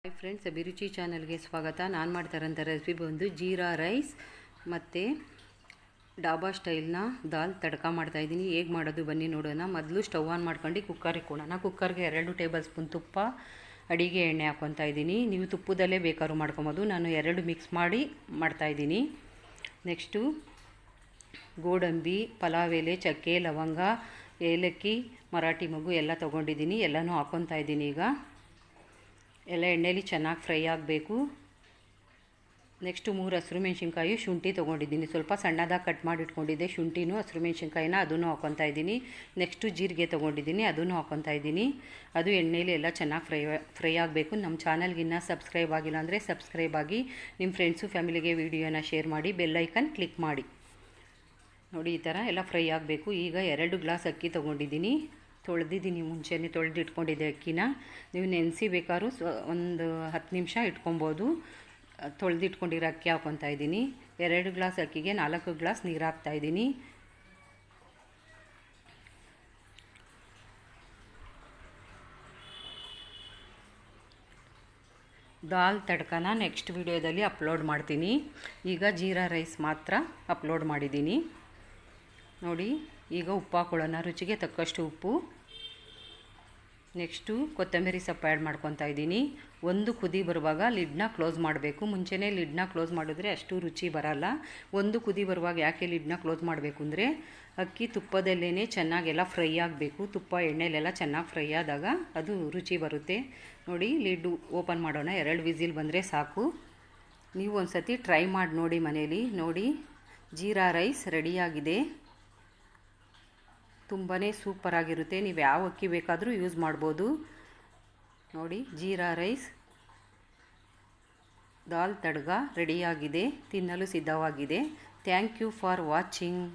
Hi friends, ಅಭಿರುಚಿ ಚಾನಲ್ಗೆ ಸ್ವಾಗತ. ನಾನು ಮಾಡ್ತಾರಂಥ ರೆಸಿಪಿ ಬಂದು ಜೀರಾ ರೈಸ್ ಮತ್ತು ಡಾಬಾ ಸ್ಟೈಲ್ನ ದಾಲ್ ತಡ್ಕ ಮಾಡ್ತಾಯಿದ್ದೀನಿ. ಹೇಗೆ ಮಾಡೋದು ಬನ್ನಿ ನೋಡೋಣ. ಮೊದಲು ಸ್ಟವ್ ಆನ್ ಮಾಡ್ಕೊಂಡು ಕುಕ್ಕರಿಗೆ ಕೊಡೋಣ. ಕುಕ್ಕರ್ಗೆ 2 ಟೇಬಲ್ ಸ್ಪೂನ್ ತುಪ್ಪ, ಅಡಿಗೆ ಎಣ್ಣೆ ಹಾಕ್ಕೊತಾ ಇದ್ದೀನಿ. ನೀವು ತುಪ್ಪದಲ್ಲೇ ಬೇಕಾದ್ರೂ ಮಾಡ್ಕೊಬೋದು. ನಾನು 2 ಮಿಕ್ಸ್ ಮಾಡಿ ಮಾಡ್ತಾಯಿದ್ದೀನಿ. ನೆಕ್ಸ್ಟು ಗೋಡಂಬಿ, ಪಲಾವ್ ಎಲೆ, ಚಕ್ಕೆ, ಲವಂಗ, ಏಲಕ್ಕಿ, ಮರಾಠಿ ಮಗು ಎಲ್ಲ ತೊಗೊಂಡಿದ್ದೀನಿ. ಎಲ್ಲನೂ ಹಾಕ್ಕೊತಾ ಇದ್ದೀನಿ. ಈಗ ಎಲ್ಲ ಎಣ್ಣೆಲಿ ಚೆನ್ನಾಗಿ ಫ್ರೈ ಆಗಬೇಕು. ನೆಕ್ಸ್ಟು 3 ಹಸಿರು ಮೆಣಸಿನ್ಕಾಯಿ, ಶುಂಠಿ ತೊಗೊಂಡಿದ್ದೀನಿ. ಸ್ವಲ್ಪ ಸಣ್ಣದಾಗಿ ಕಟ್ ಮಾಡಿ ಇಟ್ಕೊಂಡಿದ್ದೆ ಶುಂಠಿನೂ ಹಸಿರು ಮೆಣಸಿನ್ಕಾಯಿನ, ಅದನ್ನು ಹಾಕ್ಕೊತಾ ಇದ್ದೀನಿ. ನೆಕ್ಸ್ಟು ಜೀರಿಗೆ ತೊಗೊಂಡಿದ್ದೀನಿ, ಅದನ್ನು ಹಾಕ್ಕೊತಾ ಇದ್ದೀನಿ. ಅದು ಎಣ್ಣೆಲಿ ಎಲ್ಲ ಚೆನ್ನಾಗಿ ಫ್ರೈ ಆಗಬೇಕು. ನಮ್ಮ ಚಾನಲ್ಗೆ ಇನ್ನೂ ಸಬ್ಸ್ಕ್ರೈಬ್ ಆಗಿಲ್ಲ ಅಂದರೆ ಸಬ್ಸ್ಕ್ರೈಬ್ ಆಗಿ, ನಿಮ್ಮ ಫ್ರೆಂಡ್ಸು ಫ್ಯಾಮಿಲಿಗೆ ವಿಡಿಯೋನ ಶೇರ್ ಮಾಡಿ, ಬೆಲ್ ಐಕನ್ ಕ್ಲಿಕ್ ಮಾಡಿ. ನೋಡಿ, ಈ ಥರ ಎಲ್ಲ ಫ್ರೈ ಆಗಬೇಕು. ಈಗ 2 ಗ್ಲಾಸ್ ಅಕ್ಕಿ ತೊಗೊಂಡಿದ್ದೀನಿ. ತೊಳೆದಿದ್ದೀನಿ, ಮುಂಚೆನೇ ತೊಳೆದಿಟ್ಕೊಂಡಿದ್ದೆ ಅಕ್ಕಿನ. ನೀವು ನೆನೆಸಿ ಬೇಕಾದ್ರೂ ಒಂದು 10 ನಿಮಿಷ ಇಟ್ಕೊಬೋದು. ತೊಳೆದಿಟ್ಕೊಂಡಿರೋ ಅಕ್ಕಿ ಹಾಕ್ಕೊತಾ ಇದ್ದೀನಿ. 2 ಗ್ಲಾಸ್ ಅಕ್ಕಿಗೆ 4 ಗ್ಲಾಸ್ ನೀರು ಹಾಕ್ತಾಯಿದ್ದೀನಿ. ದಾಲ್ ತಡ್ಕನ ನೆಕ್ಸ್ಟ್ ವಿಡಿಯೋದಲ್ಲಿ ಅಪ್ಲೋಡ್ ಮಾಡ್ತೀನಿ. ಈಗ ಜೀರಾ ರೈಸ್ ಮಾತ್ರ ಅಪ್ಲೋಡ್ ಮಾಡಿದ್ದೀನಿ. ನೋಡಿ, ಈಗ ಉಪ್ಪು ಹಾಕೊಳ್ಳೋಣ, ರುಚಿಗೆ ತಕ್ಕಷ್ಟು ಉಪ್ಪು. ನೆಕ್ಸ್ಟು ಕೊತ್ತಂಬರಿ ಸೊಪ್ಪು ಆ್ಯಡ್ ಮಾಡ್ಕೊತಾ ಇದ್ದೀನಿ. ಒಂದು ಕುದಿ ಬರುವಾಗ ಲಿಡ್ನ ಕ್ಲೋಸ್ ಮಾಡಬೇಕು. ಮುಂಚೆನೇ ಲಿಡ್ನ ಕ್ಲೋಸ್ ಮಾಡಿದ್ರೆ ಅಷ್ಟು ರುಚಿ ಬರಲ್ಲ. ಒಂದು ಕುದಿ ಬರುವಾಗ ಯಾಕೆ ಲಿಡ್ನ ಕ್ಲೋಸ್ ಮಾಡಬೇಕು ಅಂದರೆ, ಅಕ್ಕಿ ತುಪ್ಪದಲ್ಲೇ ಚೆನ್ನಾಗೆಲ್ಲ ಫ್ರೈ ಆಗಬೇಕು. ತುಪ್ಪ ಎಣ್ಣೆಲೆಲ್ಲ ಚೆನ್ನಾಗಿ ಫ್ರೈ ಆದಾಗ ಅದು ರುಚಿ ಬರುತ್ತೆ. ನೋಡಿ, ಲಿಡ್ ಓಪನ್ ಮಾಡೋಣ. 2 ವಿಸಿಲ್ ಬಂದರೆ ಸಾಕು. ನೀವು ಒಂದು ಸತಿ ಟ್ರೈ ಮಾಡಿ ನೋಡಿ ಮನೇಲಿ. ನೋಡಿ, ಜೀರಾ ರೈಸ್ ರೆಡಿಯಾಗಿದೆ. ತುಂಬಾ ಸೂಪರಾಗಿರುತ್ತೆ. ನೀವು ಯಾವ ಅಕ್ಕಿ ಬೇಕಾದರೂ ಯೂಸ್ ಮಾಡ್ಬೋದು. ನೋಡಿ, ಜೀರಾ ರೈಸ್ ದಾಲ್ ತಡ್ಕ ರೆಡಿಯಾಗಿದೆ, ತಿನ್ನಲು ಸಿದ್ಧವಾಗಿದೆ. Thank you for watching.